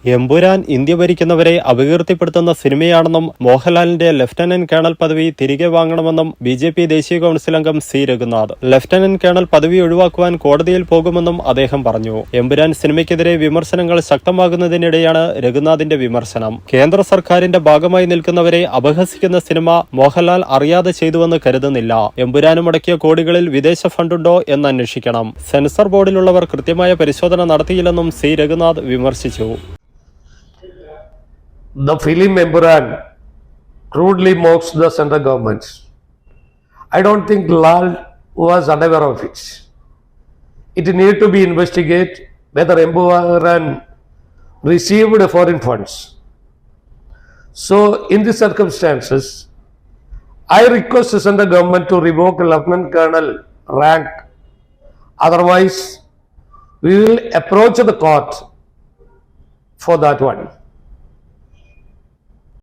Empuraan India ഭരിക്കുന്നവരെ അപകീർത്തിപ്പെടുത്തുന്ന സിനിമയാണെന്നും മോഹൻലാലിന്റെ lieutenant colonel പദവി തിരികെ വാങ്ങണമെന്നും ബി.ജെ.പി. ദേശീയ കൌൺസിൽ അംഗം സി രഘുനാഥ് ലഫ്റ്റനന്റ് കേണൽ പദവി ഒഴിവാക്കുവാൻ കോടതിയിൽ പോകുമെന്നും അദ്ദേഹം പറഞ്ഞു. എമ്പുരാൻ സിനിമയ്ക്കെതിരെ വിമർശനങ്ങൾ ശക്തമാകുന്നതിനിടെയാണ് രഘുനാഥിന്റെ വിമർശനം. കേന്ദ്ര സർക്കാരിന്റെ ഭാഗമായി നിൽക്കുന്നവരെ അപഹസിക്കുന്ന സിനിമ മോഹൻലാൽ അറിയാതെ ചെയ്തുവെന്ന് കരുതുന്നില്ല. എമ്പുരാന് മുടക്കിയ കോടികളിൽ വിദേശ ഫണ്ടുണ്ടോ എന്ന് അന്വേഷിക്കണം. സെൻസർ ബോർഡിലുള്ളവർ കൃത്യമായ പരിശോധന നടത്തിയില്ലെന്നും സി രഘുനാഥ് വിമർശിച്ചു. The film Empuran crudely mocks the central government. I don't think Lal was unaware of it. It needed to be investigated whether Empuran received foreign funds. So, in these circumstances, I request the central government to revoke Lieutenant Colonel rank. Otherwise, we will approach the court for that one.